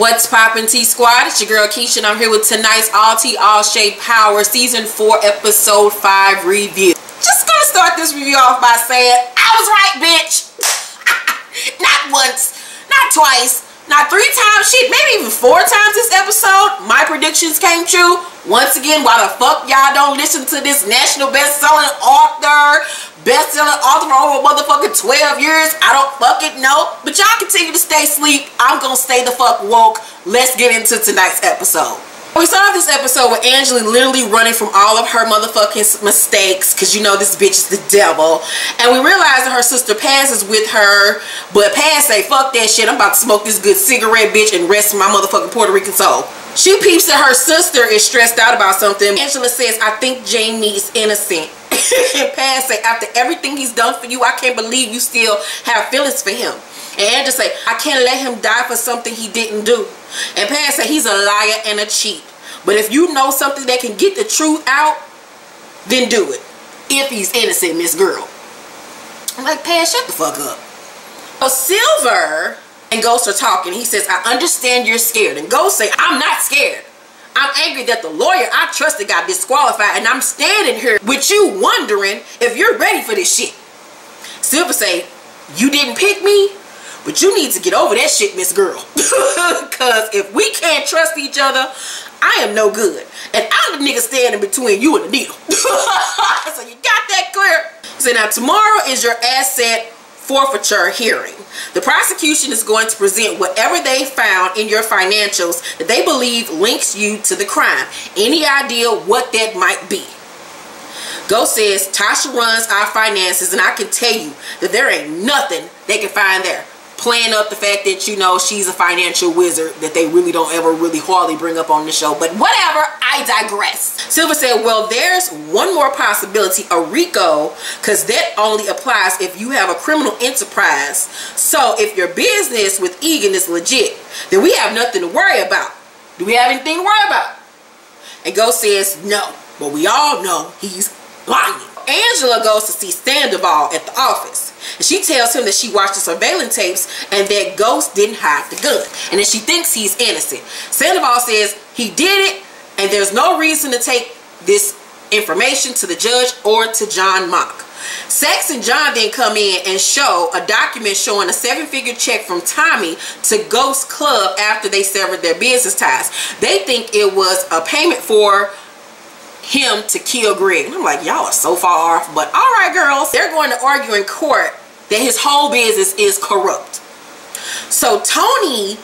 What's poppin' T Squad? It's your girl Keisha and I'm here with tonight's All Tea All Shade Power Season 4 Episode 5 review. Just gonna start this review off by saying, I was right, bitch. Not once, not twice, not 3 times, shit, maybe even 4 times this episode. My predictions came true. Once again, why the fuck y'all don't listen to this national best-selling author for over motherfucking 12 years? I don't fucking know. But y'all continue to stay asleep. I'm gonna stay the fuck woke. Let's get into tonight's episode. We started this episode with Angela literally running from all of her motherfucking mistakes, because you know this bitch is the devil. And we realize that her sister Paz is with her, but Paz say, fuck that shit, I'm about to smoke this good cigarette, bitch, and rest my motherfucking Puerto Rican soul. She peeps that her sister is stressed out about something. Angela says, I think Jamie is innocent. And Paz say, after everything he's done for you, I can't believe you still have feelings for him. And Angela say, I can't let him die for something he didn't do. And Paz say, he's a liar and a cheat. But if you know something that can get the truth out, then do it. If he's innocent, Miss Girl. I'm like, Paz, shut the fuck up. So Silver and Ghost are talking. He says, I understand you're scared. And Ghost say, I'm not scared. I'm angry that the lawyer I trusted got disqualified, and I'm standing here with you wondering if you're ready for this shit. Silver say, you didn't pick me, but you need to get over that shit, Miss Girl. Because if we can't trust each other, I am no good. And I'm the nigga standing between you and the needle. So you got that clear? So now tomorrow is your asset forfeiture hearing. The prosecution is going to present whatever they found in your financials that they believe links you to the crime. Any idea what that might be? Ghost says, Tasha runs our finances, and I can tell you that there ain't nothing they can find there. Playing up the fact that, you know, she's a financial wizard that they really don't ever really hardly bring up on the show. But whatever, I digress. Silver said, well, there's one more possibility, a RICO, because that only applies if you have a criminal enterprise. So if your business with Egan is legit, then we have nothing to worry about. Do we have anything to worry about? And Ghost says, no. But we all know he's lying. Angela goes to see Sandoval at the office. And she tells him that she watched the surveillance tapes and that Ghost didn't hide the gun. And that she thinks he's innocent. Sandoval says he did it and there's no reason to take this information to the judge or to John Mock. Sex and John then come in and show a document showing a 7-figure check from Tommy to Ghost Club after they severed their business ties. They think it was a payment for him to kill Greg. And I'm like, y'all are so far off. But all right, girls, they're going to argue in court that his whole business is corrupt. So Tony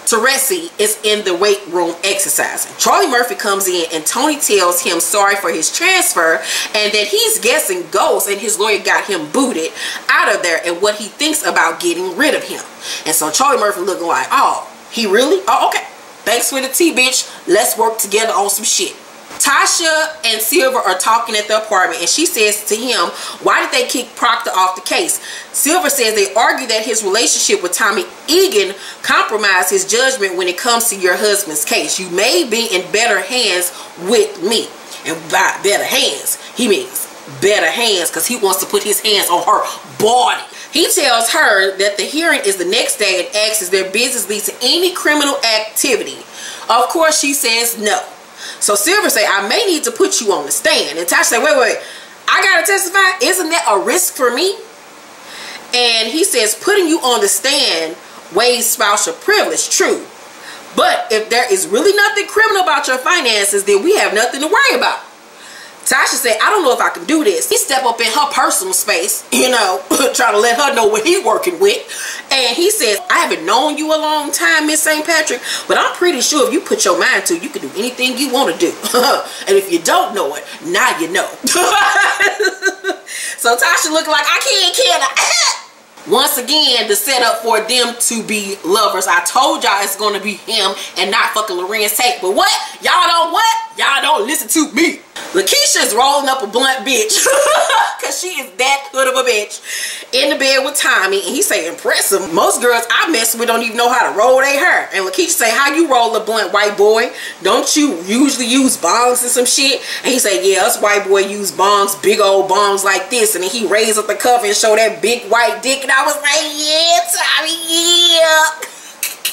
Teresi is in the weight room exercising. Charlie Murphy comes in and Tony tells him sorry for his transfer and that he's guessing Ghost and his lawyer got him booted out of there and what he thinks about getting rid of him. And so Charlie Murphy looking like, oh, he really? Oh, okay. Thanks for the tea, bitch. Let's work together on some shit. Tasha and Silver are talking at the apartment and she says to him, why did they kick Proctor off the case? Silver says they argue that his relationship with Tommy Egan compromised his judgment when it comes to your husband's case. You may be in better hands with me. And by better hands, he means better hands because he wants to put his hands on her body. He tells her that the hearing is the next day and asks if their business leads to any criminal activity. Of course, she says no. So Silver say, I may need to put you on the stand. And Tasha say, wait, I gotta testify? Isn't that a risk for me? And he says, putting you on the stand waives spousal privilege, true. But if there is really nothing criminal about your finances, then we have nothing to worry about. Tasha said, I don't know if I can do this. He step up in her personal space, you know, trying to let her know what he's working with. And he says, I haven't known you a long time, Miss St. Patrick, but I'm pretty sure if you put your mind to it, you can do anything you want to do. And if you don't know it, now you know. So Tasha looked like, I can't. Once again, the setup for them to be lovers. I told y'all it's going to be him and not fucking Lorenz Tate. But what? Y'all don't what? Y'all don't listen to me. LaKeisha is rolling up a blunt bitch. Because she is that good of a bitch. In the bed with Tommy. And he say, impressive. Most girls I mess with don't even know how to roll their hair. And LaKeisha say, how you roll a blunt, white boy? Don't you usually use bongs and some shit? And he say, yeah, us white boy use bongs, big old bongs like this. And then he raised up the cover and show that big white dick. And I was like, yeah, Tommy, yeah.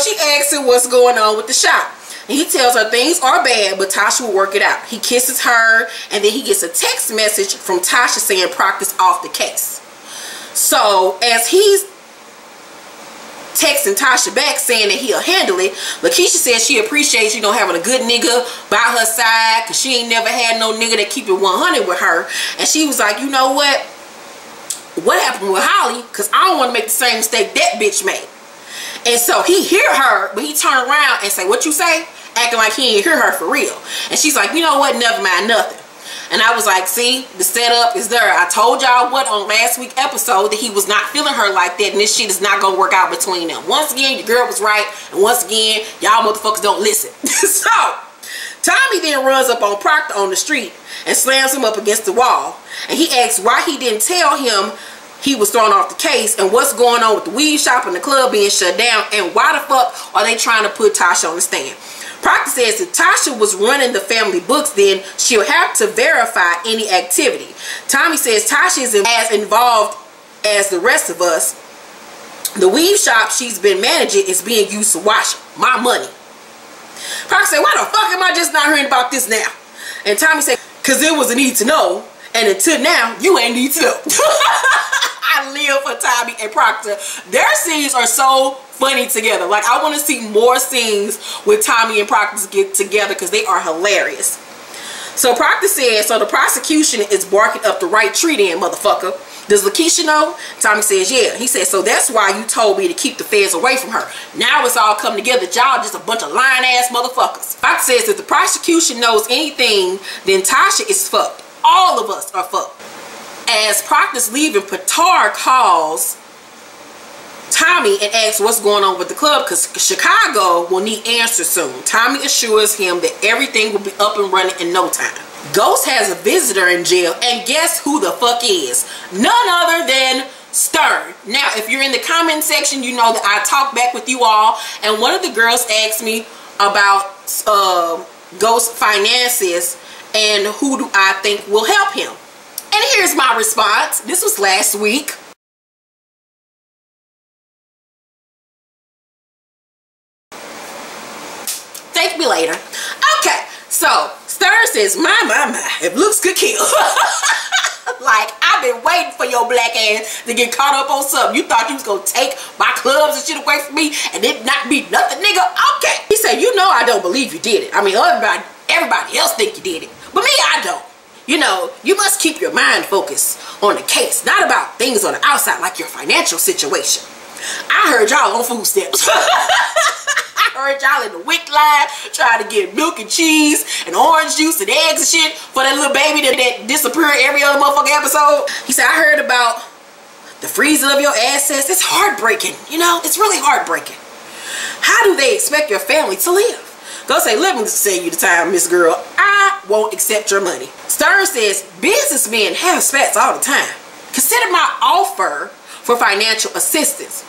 She asks him what's going on with the shop. And he tells her things are bad, but Tasha will work it out. He kisses her, and then he gets a text message from Tasha saying Proctor's off the case. So as he's texting Tasha back saying that he'll handle it, LaKeisha says she appreciates, you know, having a good nigga by her side, because she ain't never had no nigga that keep it 100 with her. And she was like, you know what happened with Holly, because I don't want to make the same mistake that bitch made. And so he hear her, but he turn around and say, what you say? Acting like he ain't hear her for real. And she's like, you know what, never mind, nothing. And I was like, see, the setup is there. I told y'all what on last week's episode, that he was not feeling her like that, and this shit is not gonna work out between them. Once again, your girl was right, and once again, y'all motherfuckers don't listen. So Tommy then runs up on Proctor on the street and slams him up against the wall. And he asks why he didn't tell him he was thrown off the case, and what's going on with the weed shop and the club being shut down, and why the fuck are they trying to put Tasha on the stand. Proctor says if Tasha was running the family books, then she'll have to verify any activity. Tommy says Tasha is as involved as the rest of us. The weave shop she's been managing is being used to wash my money. Proctor said, why the fuck am I just not hearing about this now? And Tommy said, because it was a need to know, and until now, you ain't need to know. I live for Tommy and Proctor. Their scenes are so funny together. Like, I want to see more scenes with Tommy and Proctor get together, because they are hilarious. So Proctor says, so the prosecution is barking up the right tree then, motherfucker. Does LaKeisha know? Tommy says, yeah. He says, so that's why you told me to keep the feds away from her. Now it's all come together. Y'all just a bunch of lying ass motherfuckers. Proctor says if the prosecution knows anything, then Tasha is fucked. All of us are fucked. As Proctor's leaving, Proctor calls Tommy and asks what's going on with the club, because Chicago will need answers soon. Tommy assures him that everything will be up and running in no time. Ghost has a visitor in jail, and guess who the fuck is? None other than Stern. Now, if you're in the comment section, you know that I talk back with you all, and one of the girls asked me about Ghost finances and who do I think will help him. And here's my response. This was last week. Thank me later. Okay, so Stern says, my, if looks could kill. Like, I've been waiting for your black ass to get caught up on something. You thought you was gonna take my clubs and shit away from me and it not be nothing, nigga? Okay. He said, you know I don't believe you did it. I mean, everybody else think you did it, but me, I don't. You know, you must keep your mind focused on the case, not about things on the outside like your financial situation. I heard y'all on food stamps. I heard y'all in the WIC line trying to get milk and cheese and orange juice and eggs and shit for that little baby that disappeared every other motherfucking episode. He said, I heard about the freezing of your assets. It's heartbreaking. You know, it's really heartbreaking. How do they expect your family to live? Go say, let me save you the time, Miss Girl. I won't accept your money. Stern says, businessmen have spats all the time. Consider my offer for financial assistance.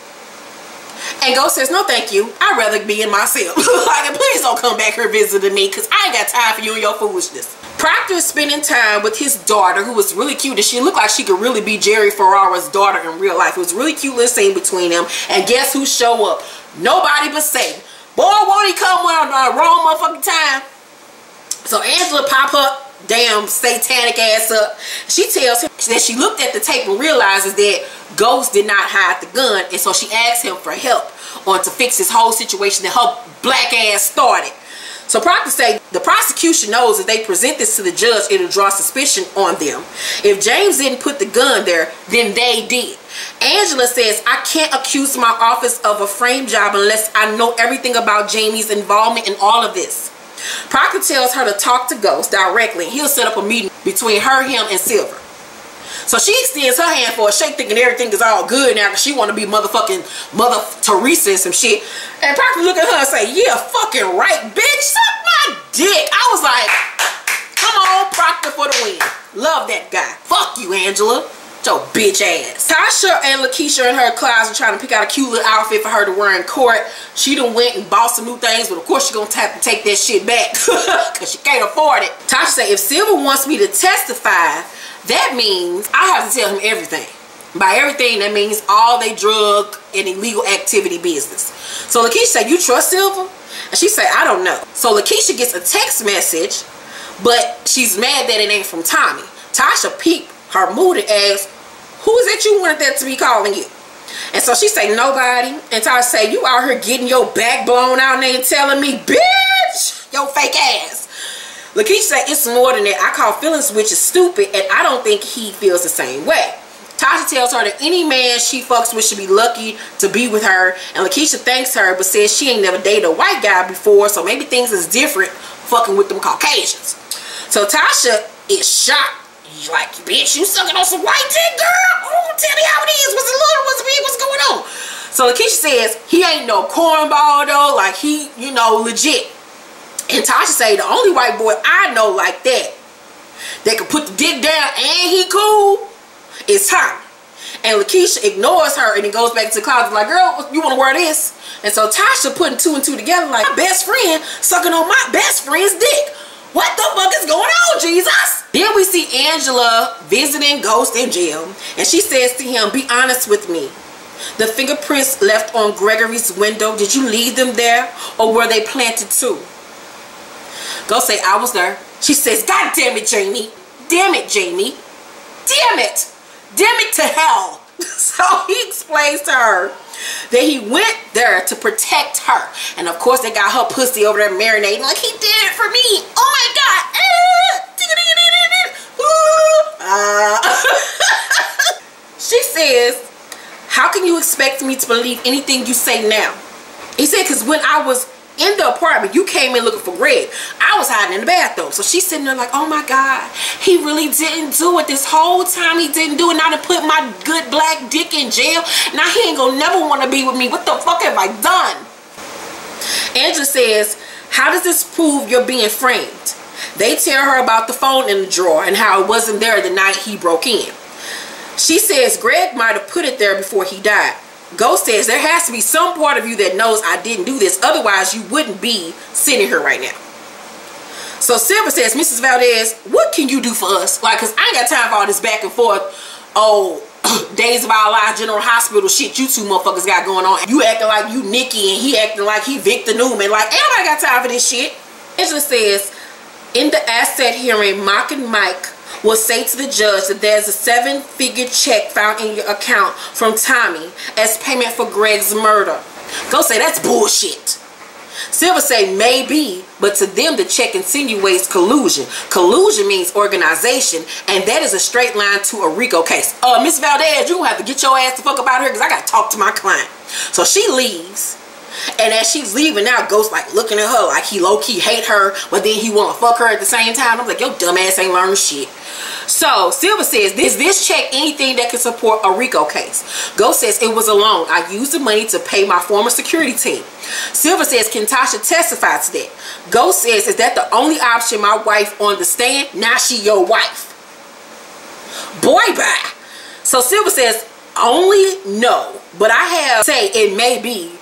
And Ghost says, no thank you. I'd rather be in my cell. Like, please don't come back here visiting me, because I ain't got time for you and your foolishness. Proctor is spending time with his daughter, who was really cute. And she looked like she could really be Jerry Ferrara's daughter in real life. It was a really cute little scene between them. And guess who show up? Nobody but Satan. Boy, won't he come on the wrong motherfucking time? So Angela pop her damn satanic ass up. She tells him that she looked at the tape and realizes that Ghost did not hide the gun, and so she asks him for help on to fix this whole situation that her black ass started. So Proctor say the prosecution knows if they present this to the judge, it'll draw suspicion on them. If James didn't put the gun there, then they did. Angela says, I can't accuse my office of a frame job unless I know everything about Jamie's involvement in all of this. Proctor tells her to talk to Ghost directly, and he'll set up a meeting between her, him, and Silver. So she extends her hand for a shake, thinking everything is all good now, because she want to be motherfucking Mother Teresa and some shit. And Proctor look at her and say, yeah, fucking right, bitch, suck my dick. I was like, come on, Proctor for the win. Love that guy. Fuck you, Angela. Your bitch ass. Tasha and LaKeisha in her closet trying to pick out a cute little outfit for her to wear in court. She done went and bought some new things, but of course she gonna have to take that shit back because she can't afford it. Tasha said, if Silver wants me to testify, that means I have to tell him everything. By everything, that means all they drug and illegal activity business. So LaKeisha said, you trust Silver? And she said, I don't know. So LaKeisha gets a text message, but she's mad that it ain't from Tommy. Tasha peeped her mood and asked, who is it you wanted that to be calling you? And so she say, nobody. And Tasha say, you out here getting your back blown out and ain't telling me, bitch, your fake ass. LaKeisha say, it's more than that. I call feelings which is stupid, and I don't think he feels the same way. Tasha tells her that any man she fucks with should be lucky to be with her, and LaKeisha thanks her but says she ain't never dated a white guy before, so maybe things is different fucking with them Caucasians. So Tasha is shocked. Like, bitch, you sucking on some white dick, girl? Oh, tell me how it is. What's it little? What's it big? What's going on? So LaKeisha says he ain't no cornball though, like he, you know, legit. And Tasha say the only white boy I know like that can put the dick down and he cool is Tommy. And LaKeisha ignores her and he goes back to the closet like, girl, you want to wear this? And so Tasha putting two and two together like, my best friend sucking on my best friend's dick. What the fuck is going on, Jesus? Then we see Angela visiting Ghost in jail, and she says to him, be honest with me. The fingerprints left on Gregory's window, did you leave them there or were they planted too? Ghost say, I was there. She says, God damn it, Jamie. Damn it, Jamie. Damn it. Damn it to hell. So he explains to her that he went there to protect her. And of course they got her pussy over there marinating like he did it for me. Oh my God. She says, how can you expect me to believe anything you say now? He said, because when I was in the apartment, you came in looking for Greg. I was hiding in the bathroom. So she's sitting there like, oh my God, he really didn't do it. This whole time he didn't do it. Now to put my good black dick in jail. Now he ain't gonna never want to be with me. What the fuck have I done? Angela says, how does this prove you're being framed? They tell her about the phone in the drawer and how it wasn't there the night he broke in. She says Greg might have put it there before he died. Ghost says there has to be some part of you that knows I didn't do this, otherwise you wouldn't be sitting here right now. So Silver says, Mrs. Valdez, what can you do for us? Like, cause I ain't got time for all this back and forth. Oh, Days of Our Lives General Hospital shit you two motherfuckers got going on. You acting like you Nikki and he acting like he Victor Newman. Like, ain't nobody got time for this shit. Angela says, in the asset hearing, Mock and Mike will say to the judge that there's a 7-figure check found in your account from Tommy as payment for Greg's murder. Go say that's bullshit. Silver say maybe, but to them the check insinuates collusion. Collusion means organization, and that is a straight line to a RICO case. Miss Valdez, you have to get your ass the fuck up out of here because I got to talk to my client. So she leaves. And as she's leaving now, Ghost like looking at her like he low-key hate her, but then he want to fuck her at the same time. I'm like, yo dumb ass ain't learned shit. So Silver says, is this check anything that can support a RICO case? Ghost says it was a loan. I used the money to pay my former security team. Silver says, can Tasha testify to that? Ghost says, is that the only option? My wife on the stand? Now she your wife. Boy bye. So Silver says, only no, but I have say it may be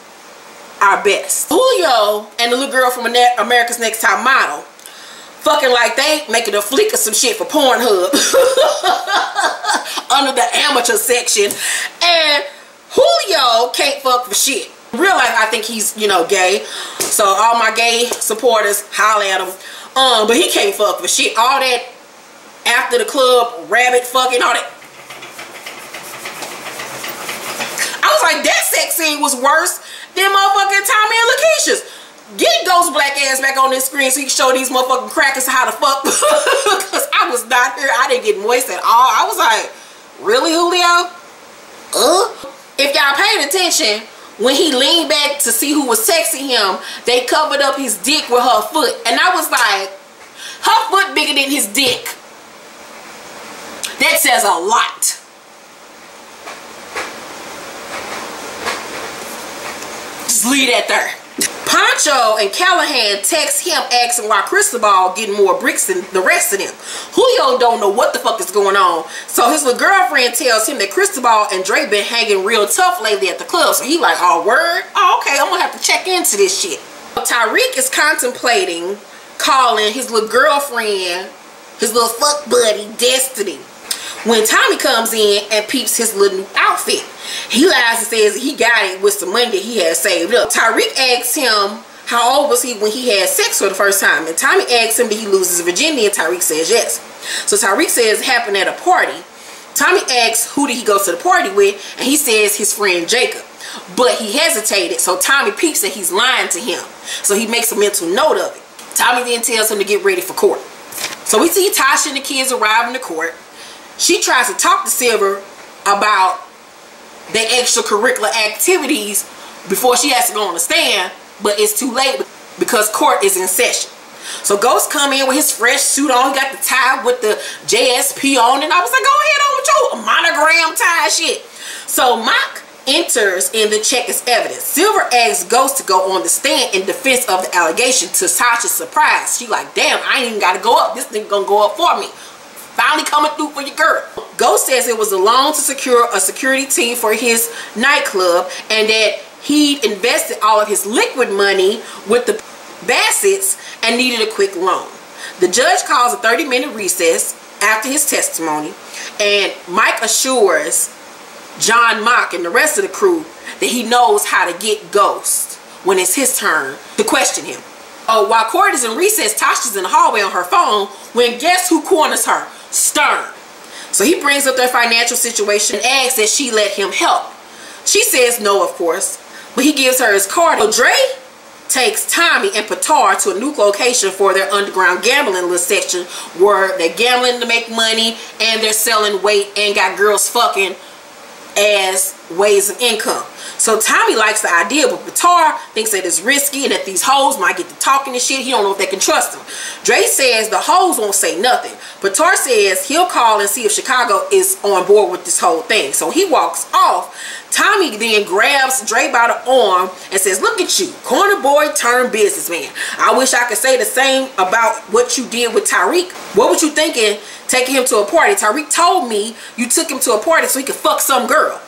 our best. Julio and the little girl from America's Next Top Model fucking like they making a flick of some shit for Pornhub under the amateur section, and Julio can't fuck for shit. In real life I think he's, you know, gay, so all my gay supporters holler at him, but he can't fuck for shit. All that after the club rabbit fucking, all that. I was like, that sex scene was worse than motherfucking Tommy and LaKeisha's. Get Ghost black ass back on this screen so you can show these motherfucking crackers how to fuck. Because I was not here. I didn't get moist at all. I was like, really, Julio? If y'all paid attention, when he leaned back to see who was texting him, they covered up his dick with her foot. And I was like, her foot bigger than his dick. That says a lot. Just leave that there. Poncho and Callahan text him asking why Cristobal getting more bricks than the rest of them. Julio don't know what the fuck is going on. So his little girlfriend tells him that Cristobal and Dre been hanging real tough lately at the club. So he like, oh word? Oh okay, I'm gonna have to check into this shit. Tariq is contemplating calling his little girlfriend, his little fuck buddy, Destiny. When Tommy comes in and peeps his little new outfit, he lies and says he got it with some money that he had saved up. Tariq asks him how old was he when he had sex for the first time, and Tommy asks him did he lose his virginity, and Tariq says yes. So Tariq says it happened at a party. Tommy asks who did he go to the party with, and he says his friend Jacob. But he hesitated, so Tommy peeps that he's lying to him. So he makes a mental note of it. Tommy then tells him to get ready for court. So we see Tasha and the kids arriving to court. She tries to talk to Silver about their extracurricular activities before she has to go on the stand, but it's too late because court is in session. So Ghost come in with his fresh suit on. He got the tie with the JSP on, and I was like, go ahead on with your monogram tie shit. So Mock enters in the check as evidence. Silver asks Ghost to go on the stand in defense of the allegation, to Tasha's surprise. She like, damn, I ain't even got to go up. This thing gonna go up for me. Finally coming through for your girl. Ghost says it was a loan to secure a security team for his nightclub, and that he'd invested all of his liquid money with the Bassett's and needed a quick loan. The judge calls a 30-minute recess after his testimony, and Mike assures John Mock and the rest of the crew that he knows how to get Ghost when it's his turn to question him. Oh, while court is in recess, Tasha's in the hallway on her phone when guess who corners her? Stern. So he brings up their financial situation and asks that she let him help. She says no, of course, but he gives her his card. So Dre takes Tommy and Proctor to a new location for their underground gambling little section where they're gambling to make money and they're selling weight and got girls fucking as ways of income. So Tommy likes the idea, but Proctor thinks that it's risky and that these hoes might get to talking and shit. He don't know if they can trust them. Dre says the hoes won't say nothing. Proctor says he'll call and see if Chicago is on board with this whole thing. So he walks off. Tommy then grabs Dre by the arm and says, look at you, corner boy turned businessman. I wish I could say the same about what you did with Tariq. What was you thinking taking him to a party? Tariq told me you took him to a party so he could fuck some girl.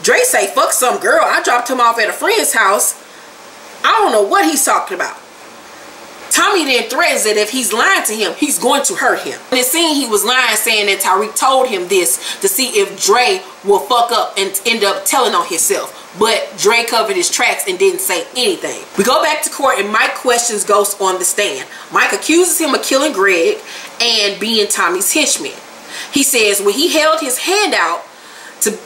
Dre say, fuck some girl. I dropped him off at a friend's house. I don't know what he's talking about. Tommy then threatens that if he's lying to him, he's going to hurt him. In the scene, he was lying, saying that Tariq told him this to see if Dre will fuck up and end up telling on himself. But Dre covered his tracks and didn't say anything. We go back to court and Mike questions Ghost on the stand. Mike accuses him of killing Greg and being Tommy's henchman. He says when he held his hand out to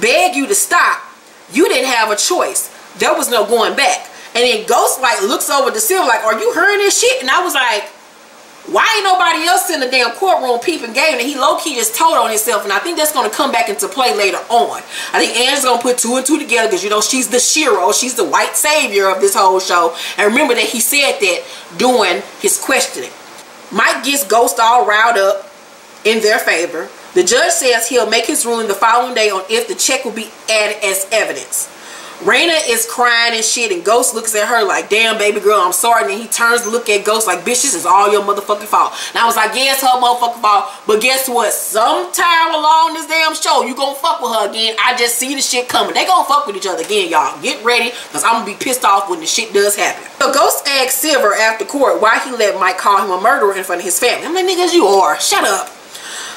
beg you to stop, you didn't have a choice. There was no going back. And then Ghost like looks over to Silver like, are you hearing this shit? And I was like, why ain't nobody else in the damn courtroom peeping game? And he low-key just told on himself, and I think that's going to come back into play later on. I think Anne's going to put two and two together because, you know, she's the Shiro. She's the white savior of this whole show. And remember that he said that during his questioning. Mike gets Ghost all riled up in their favor. The judge says he'll make his ruling the following day on if the check will be added as evidence. Raina is crying and shit, and Ghost looks at her like, damn, baby girl, I'm sorry. And then he turns to look at Ghost like, bitch, this is all your motherfucking fault. And I was like, yeah, it's her motherfucking fault. But guess what? Sometime along this damn show, you gonna fuck with her again. I just see the shit coming. They gonna fuck with each other again, y'all. Get ready, because I'm gonna be pissed off when the shit does happen. So Ghost asked Silver after court why he let Mike call him a murderer in front of his family. I'm like, niggas, you are. Shut up.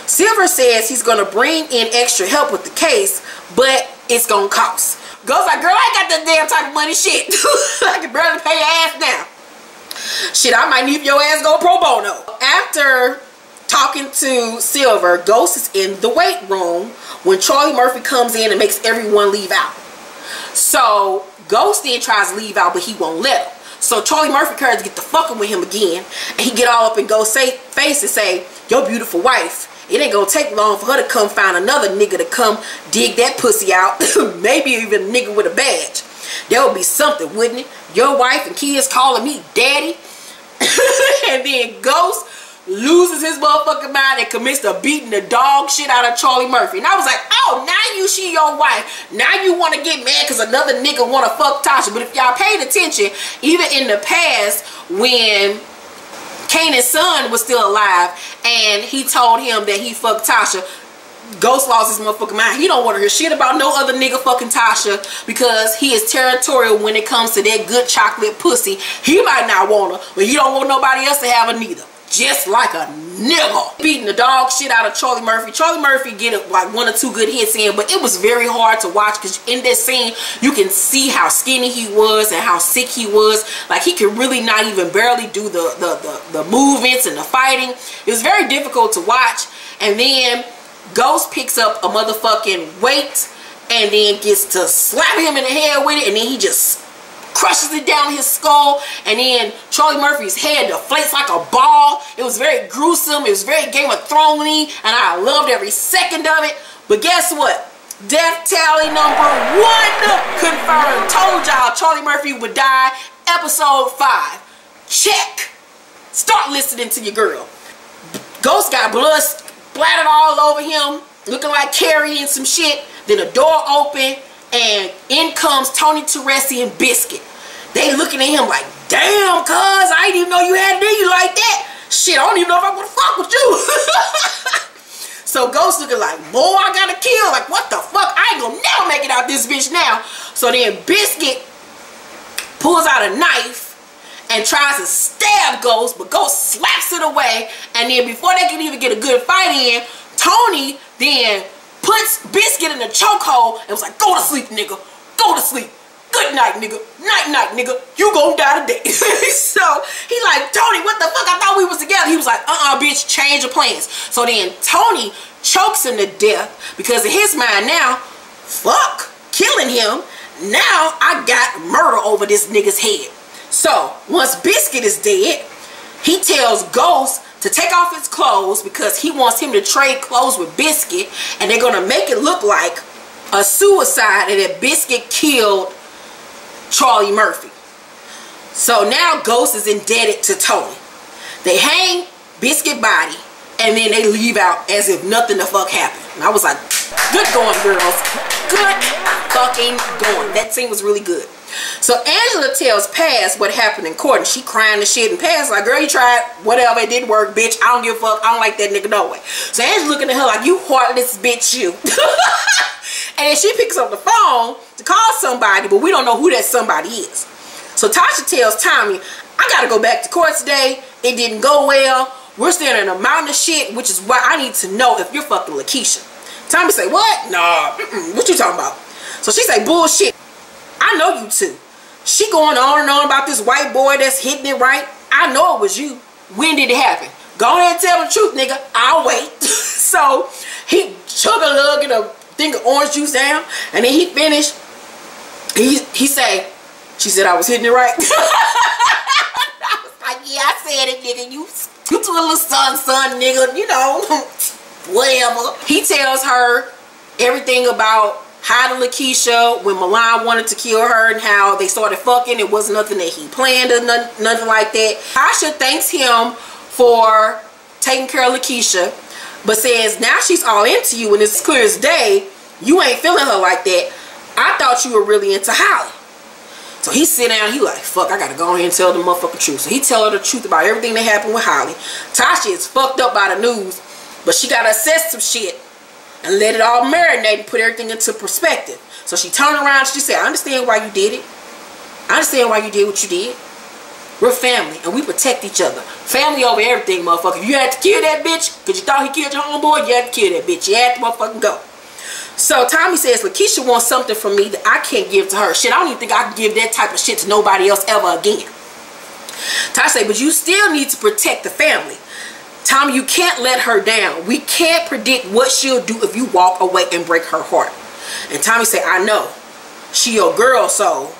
Silver says he's gonna bring in extra help with the case, but it's gonna cost. Ghost like, girl, I ain't got that damn type of money shit. I can barely pay your ass now. Shit, I might need your ass go pro bono. After talking to Silver, Ghost is in the weight room when Charlie Murphy comes in and makes everyone leave out. So Ghost then tries to leave out, but he won't let him. So Charlie Murphy comes to get the fucking with him again, and he get all up in Ghost's face and say, your beautiful wife, it ain't gonna take long for her to come find another nigga to come dig that pussy out. Maybe even a nigga with a badge. That would be something, wouldn't it? Your wife and kids calling me daddy. And then Ghost loses his motherfucking mind and commits to beating the dog shit out of Charlie Murphy. And I was like, oh, now she your wife. Now you want to get mad because another nigga want to fuck Tasha. But if y'all paid attention, even in the past when Kanan's son was still alive and he told him that he fucked Tasha, Ghost lost his motherfucking mind. He don't want to hear shit about no other nigga fucking Tasha because he is territorial when it comes to that good chocolate pussy. He might not want her, but he don't want nobody else to have her neither. just like a nigga. Beating the dog shit out of Charlie Murphy. Charlie Murphy get like 1 or 2 good hits in, but it was very hard to watch because in that scene you can see how skinny he was and how sick he was. Like he could really not even barely do the movements and the fighting. It was very difficult to watch. And then Ghost picks up a motherfucking weight and then gets to slap him in the head with it, and then he just crushes it down his skull, and then Charlie Murphy's head deflates like a ball. It was very gruesome. It was very Game of Thrones-y, and I loved every second of it. But guess what? Death tally number 1 confirmed. Told y'all Charlie Murphy would die. Episode 5. Check. Start listening to your girl. Ghost got blood splattered all over him, looking like Carrie and some shit. Then the door opened, and in comes Tony Teresi and Biscuit. They looking at him like, damn, cuz, I didn't even know you had it in you like that. Shit, I don't even know if I want to fuck with you. So Ghost looking like, boy, I gotta kill. Like, what the fuck? I ain't gonna never make it out this bitch now. So then Biscuit pulls out a knife and tries to stab Ghost, but Ghost slaps it away. And then before they can even get a good fight in, Tony then puts Biscuit in a chokehold and was like, go to sleep, nigga. Go to sleep. Good night, nigga. Night, night, nigga. You gon' die today. So he like, Tony, what the fuck? I thought we was together. He was like, bitch, change your plans. So then Tony chokes him to death because in his mind now, fuck, killing him. Now I got murder over this nigga's head. So once Biscuit is dead, he tells Ghost to take off his clothes because he wants him to trade clothes with Biscuit, and they're gonna make it look like a suicide and that Biscuit killed Charlie Murphy. So now Ghost is indebted to Tony. They hang Biscuit body and then they leave out as if nothing the fuck happened. And I was like, good going, girls. Good fucking going. That scene was really good. So Angela tells Paz what happened in court, and she crying and shit, and Paz like, girl, you tried, whatever, it didn't work, bitch, I don't give a fuck, I don't like that nigga no way. So Angela looking at her like, you heartless bitch, you. And then she picks up the phone to call somebody, but we don't know who that somebody is. So Tasha tells Tommy, I gotta go back to court today, it didn't go well, we're standing in a mountain of shit, which is why I need to know if you're fucking LaKeisha. Tommy say, what? Nah, what you talking about? So she say, bullshit. I know you two. She going on and on about this white boy that's hitting it right. I know it was you. When did it happen? Go ahead and tell the truth, nigga. I'll wait. So he chug a lug and a thing of orange juice down, and then he finished. He say, she said I was hitting it right. I was like, yeah, I said it, nigga. You to a little son, nigga. You know, whatever. He tells her everything about how to LaKeisha when Milan wanted to kill her and how they started fucking. It wasn't nothing that he planned or nothing like that. Tasha thanks him for taking care of LaKeisha, but says now she's all into you and it's clear as day you ain't feeling her like that. I thought you were really into Holly. So he sit down, he like, fuck, I gotta go ahead and tell the motherfucking truth. So he tell her the truth about everything that happened with Holly. Tasha is fucked up by the news, but she gotta assess some shit and let it all marinate and put everything into perspective. So she turned around and she said, I understand why you did it. I understand why you did what you did. We're family and we protect each other. Family over everything, motherfucker. If you had to kill that bitch because you thought he killed your homeboy, you had to kill that bitch. You had to motherfucking go. So Tommy says, LaKeisha wants something from me that I can't give to her. Shit, I don't even think I can give that type of shit to nobody else ever again. Tasha said, but you still need to protect the family. Tommy, you can't let her down. We can't predict what she'll do if you walk away and break her heart. And Tommy said, I know. She your girl, so.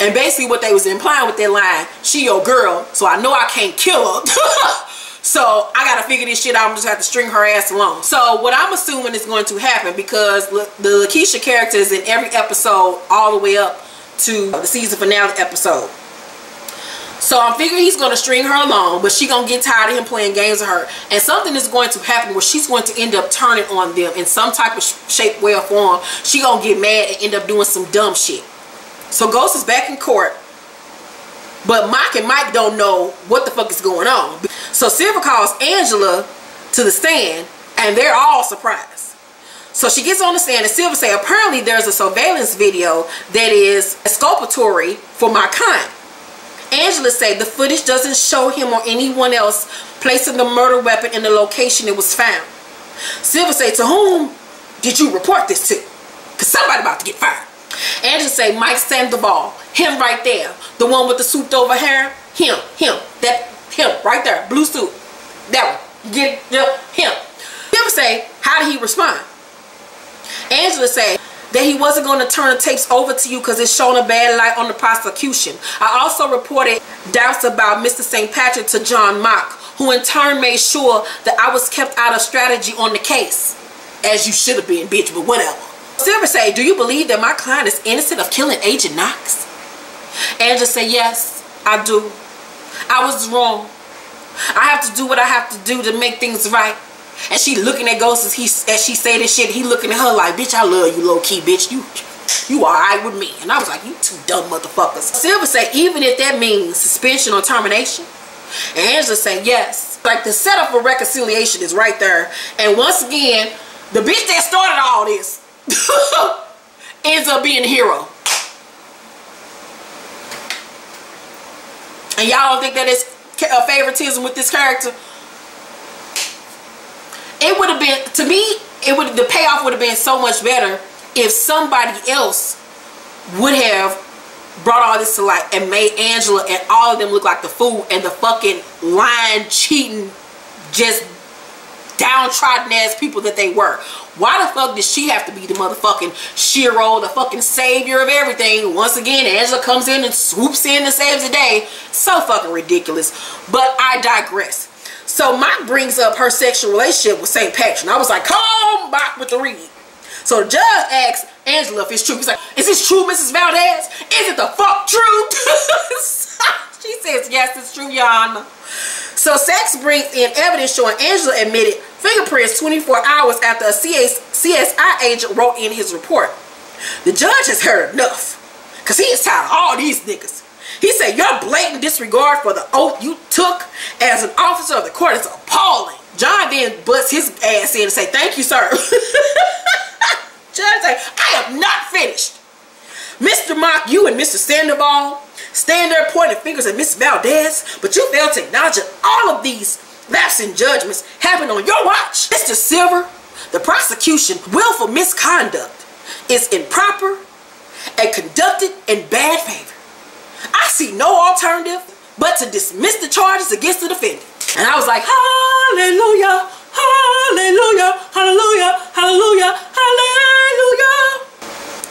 And basically what they was implying with that line, she your girl, so I know I can't kill her. So I gotta figure this shit out. I'm just have to string her ass along. So what I'm assuming is going to happen, because the LaKeisha character is in every episode all the way up to the season finale episode. So I'm figuring he's going to string her along, but she's going to get tired of him playing games with her. And something is going to happen where she's going to end up turning on them in some type of shape, way, or form. She's going to get mad and end up doing some dumb shit. So Ghost is back in court, but Mike and Mike don't know what the fuck is going on. So Silver calls Angela to the stand, and they're all surprised. So she gets on the stand, and Silver says, apparently there's a surveillance video that is exculpatory for my kind. Angela said the footage doesn't show him or anyone else placing the murder weapon in the location it was found. Silver said, to whom did you report this to? Because somebody about to get fired. Angela said, Mike Sandoval. Him right there. The one with the souped over hair. Him. Him right there. Blue suit. That one. You get it? Yeah, him. Silver say, how did he respond? Angela said that he wasn't going to turn the tapes over to you because it's shown a bad light on the prosecution. I also reported doubts about Mr. St. Patrick to John Mock, who in turn made sure that I was kept out of strategy on the case. As you should have been, bitch, but whatever. Silver say, do you believe that my client is innocent of killing Agent Knox? Angela said, yes, I do. I was wrong. I have to do what I have to do to make things right. And she looking at Ghost as she say this shit. He looking at her like, bitch, I love you, low-key, bitch. You alright with me. And I was like, you two dumb motherfuckers. Silver say, even if that means suspension or termination. And Angela say, yes. Like, the setup for reconciliation is right there. And once again, the bitch that started all this ends up being the hero. And y'all don't think that is a favoritism with this character? It would have been, to me, the payoff would have been so much better if somebody else would have brought all this to light and made Angela and all of them look like the fool and the fucking lying, cheating, just downtrodden ass people that they were. Why the fuck did she have to be the motherfucking shiro, the fucking savior of everything? Once again, Angela comes in and swoops in and saves the day. So fucking ridiculous. But I digress. So Mike brings up her sexual relationship with St. Patrick. And I was like, come back with the read. So the judge asks Angela if it's true. He's like, is this true, Mrs. Valdez? Is it the fuck true? She says, yes, it's true, Your Honor. So Sachs brings in evidence showing Angela admitted fingerprints 24 hours after a CSI agent wrote in his report. The judge has heard enough, because he is tired of all these niggas. He said, your blatant disregard for the oath you took as an officer of the court is appalling. John then butts his ass in and say, thank you, sir. Judge said, I am not finished. Mr. Mock, you and Mr. Sandoval stand there pointing fingers at Miss Valdez, but you fail to acknowledge that all of these lapsing judgments happened on your watch. Mr. Silver, the prosecution willful misconduct is improper and conducted in bad favor. I see no alternative but to dismiss the charges against the defendant. And I was like, hallelujah, hallelujah, hallelujah, hallelujah, hallelujah.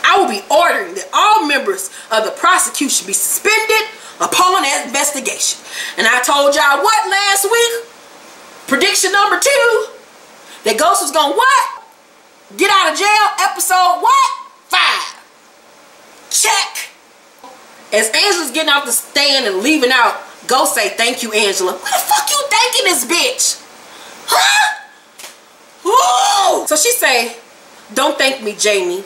I will be ordering that all members of the prosecution be suspended upon that investigation. And I told y'all what last week? Prediction number 2. That Ghost was gonna what? Get out of jail. Episode what? 5. Check. As Angela's getting off the stand and leaving out, Ghost say, thank you, Angela. What the fuck you thanking this bitch? Huh? Whoa! So she say, don't thank me, Jamie.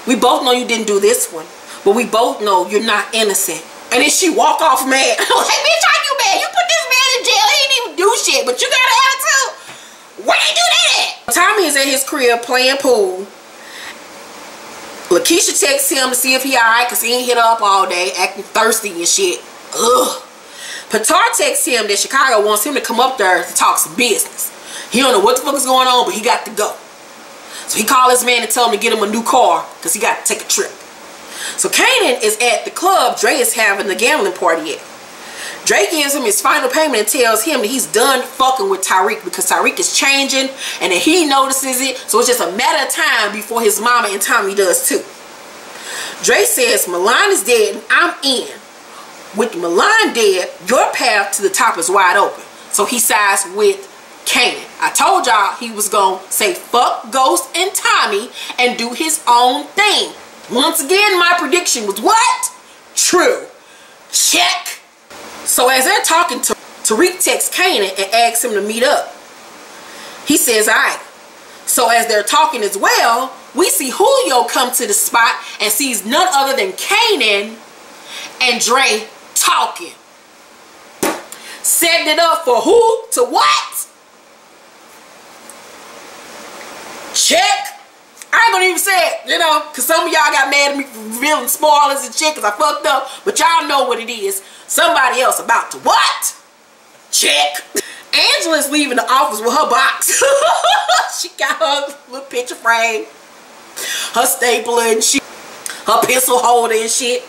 We both know you didn't do this one, but we both know you're not innocent. And then she walk off mad. I'm like, bitch, how you mad? You put this man in jail. He didn't even do shit, but you got an attitude. Why you do that? Tommy is at his crib playing pool. LaKeisha texts him to see if he alright, because he ain't hit her up all day, acting thirsty and shit. Ugh. Patar texts him that Chicago wants him to come up there to talk some business. He don't know what the fuck is going on, but he got to go. So he called his man and told him to get him a new car because he got to take a trip. So Kanan is at the club Dre is having the gambling party at. Dre gives him his final payment and tells him that he's done fucking with Tariq because Tariq is changing and that he notices it. So it's just a matter of time before his mama and Tommy does too. Dre says Milan is dead and I'm in. With Milan dead, your path to the top is wide open. So he sides with Kanan. I told y'all he was gonna say fuck Ghost and Tommy and do his own thing. Once again, my prediction was what? True. Check. So as they're talking, Tariq texts Kanan and asks him to meet up. He says, alright. So as they're talking as well, we see Julio come to the spot and sees none other than Kanan and Dre talking. Setting it up for who? To what? Check. I ain't gonna even say it, you know, because some of y'all got mad at me for revealing spoilers and shit because I fucked up. But y'all know what it is. Somebody else about to what? Check. Angela's leaving the office with her box. She got her little picture frame, her stapler and shit, her pencil holder and shit.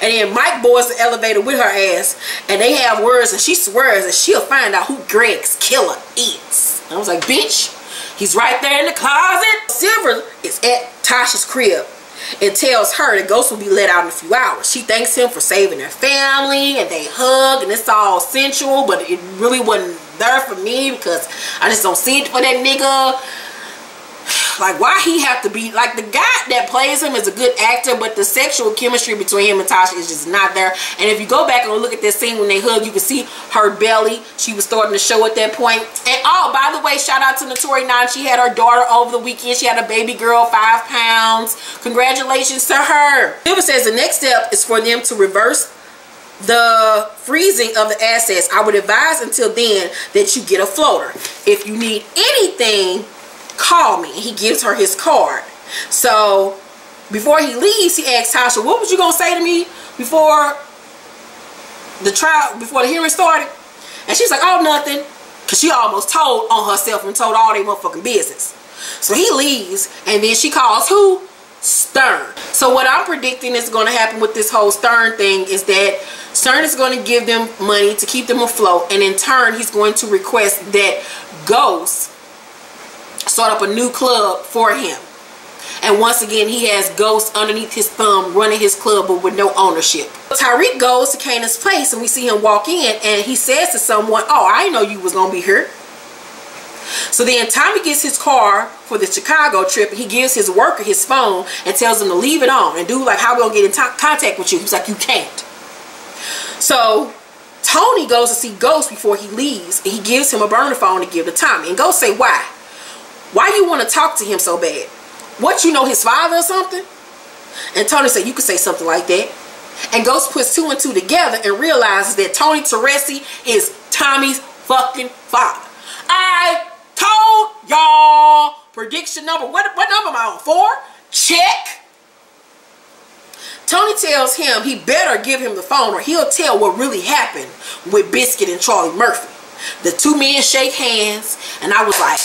And then Mike boards the elevator with her ass, and they have words, and she swears that she'll find out who Greg's killer is. And I was like, bitch, he's right there in the closet. Silver is at Tasha's crib and tells her that Ghost will be let out in a few hours. She thanks him for saving their family, and they hug, and it's all sensual, but it really wasn't there for me because I just don't see it for that nigga. Like, why he have to be, like, the guy that plays him is a good actor, but the sexual chemistry between him and Tasha is just not there. And if you go back and look at that scene when they hug, you can see her belly. She was starting to show at that point. And oh, by the way, shout out to Notori 9. She had her daughter over the weekend. She had a baby girl, 5 pounds. Congratulations to her. Silver says the next step is for them to reverse the freezing of the assets. I would advise until then that you get a floater. If you need anything, call me. And he gives her his card. So before he leaves, he asks Tasha, what was you gonna say to me before the trial, before the hearing started? And she's like, oh, nothing, because she almost told on herself and told all their motherfucking business. So he leaves, and then she calls who? Stern. So what I'm predicting is going to happen with this whole Stern thing is that Stern is going to give them money to keep them afloat, and in turn he's going to request that Ghost start up a new club for him. And once again, he has Ghost underneath his thumb running his club, but with no ownership. Tariq goes to Kanan's place, and we see him walk in, and he says to someone, oh, I didn't know you was gonna be here. So then Tommy gets his car for the Chicago trip, and he gives his worker his phone and tells him to leave it on. And dude, like, how we gonna get in contact with you? He's like, you can't. So Tony goes to see Ghost before he leaves, and he gives him a burner phone to give to Tommy. And Ghost say, why? Why you want to talk to him so bad? What, you know his father or something? And Tony said, you could say something like that. And Ghost puts 2 and 2 together and realizes that Tony Teresi is Tommy's fucking father. I told y'all. Prediction number, what number am I on? 4? Check. Tony tells him he better give him the phone or he'll tell what really happened with Biscuit and Charlie Murphy. The 2 men shake hands, and I was like,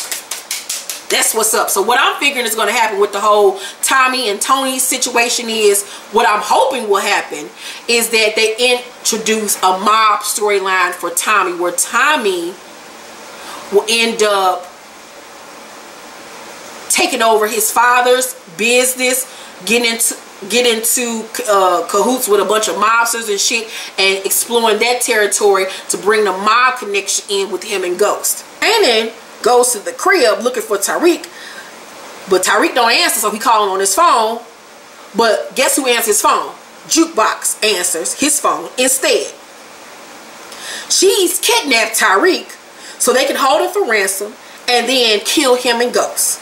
that's what's up. So what I'm figuring is going to happen with the whole Tommy and Tony situation is, what I'm hoping will happen is that they introduce a mob storyline for Tommy, where Tommy will end up taking over his father's business, get into cahoots with a bunch of mobsters and shit, and exploring that territory to bring the mob connection in with him and Ghost. And then goes to the crib looking for Tariq, but Tariq don't answer, so he calling on his phone. But guess who answers his phone? Jukebox answers his phone instead. She's kidnapped Tariq so they can hold him for ransom and then kill him and Ghost.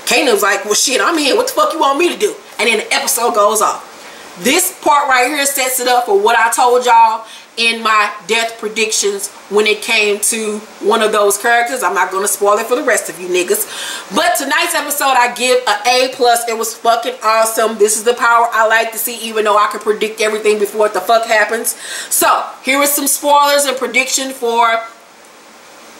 Kanan's like, well shit, I'm here, what the fuck you want me to do? And then the episode goes off. This part right here sets it up for what I told y'all in my death predictions when it came to one of those characters. I'm not going to spoil it for the rest of you niggas. But tonight's episode, I give an A+. It was fucking awesome. This is the power I like to see, even though I can predict everything before what the fuck happens. So, here is some spoilers and prediction for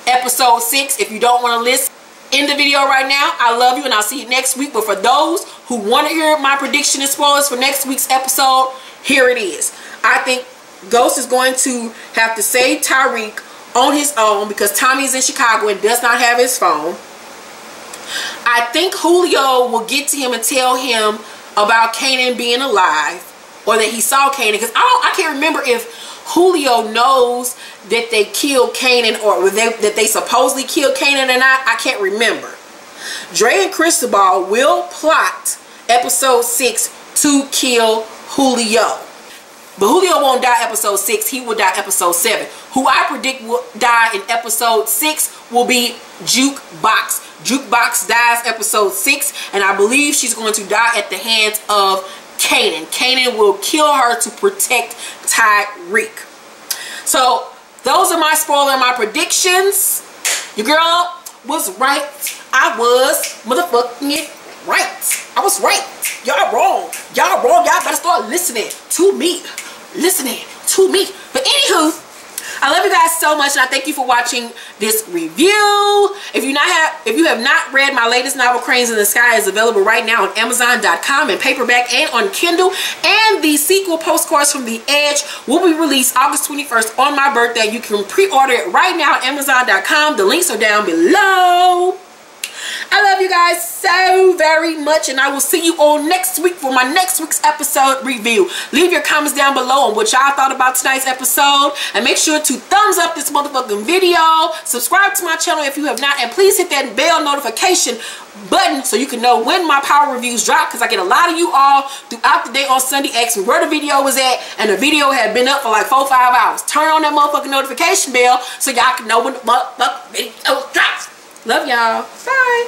episode 6. If you don't want to listen, end the video right now. I love you, and I'll see you next week. But for those who want to hear my prediction and spoilers for next week's episode, here it is. I think Ghost is going to have to save Tariq on his own because Tommy's in Chicago and does not have his phone. I think Julio will get to him and tell him about Kanan being alive, or that he saw Kanan, because I can't remember if Julio knows that they killed Kanan or that they supposedly killed Kanan or not. I can't remember. Dre and Cristobal will plot episode 6 to kill Julio. But Julio won't die episode 6. He will die episode 7. Who I predict will die in episode 6 will be Jukebox. Jukebox dies episode 6. And I believe she's going to die at the hands of Kanan. Kanan will kill her to protect Tariq. So those are my spoiler and my predictions. Your girl was right. I was motherfucking right. I was right. Y'all wrong. Y'all wrong. Y'all better start listening to me. Listening to me. But anywho, I love you guys so much, and I thank you for watching this review. If you have not read my latest novel, Cranes in the Sky, is available right now on Amazon.com in paperback and on Kindle. And the sequel, Postcards from the Edge, will be released August 21st on my birthday. You can pre-order it right now at Amazon.com. The links are down below. I love you guys so very much, and I will see you all next week for my next week's episode review. Leave your comments down below on what y'all thought about tonight's episode, and make sure to thumbs up this motherfucking video. Subscribe to my channel if you have not, and please hit that bell notification button so you can know when my power reviews drop, because I get a lot of you all throughout the day on Sunday asking me where the video was at, and the video had been up for like 4 or 5 hours. Turn on that motherfucking notification bell so y'all can know when the motherfucking video drops. Love y'all. Bye.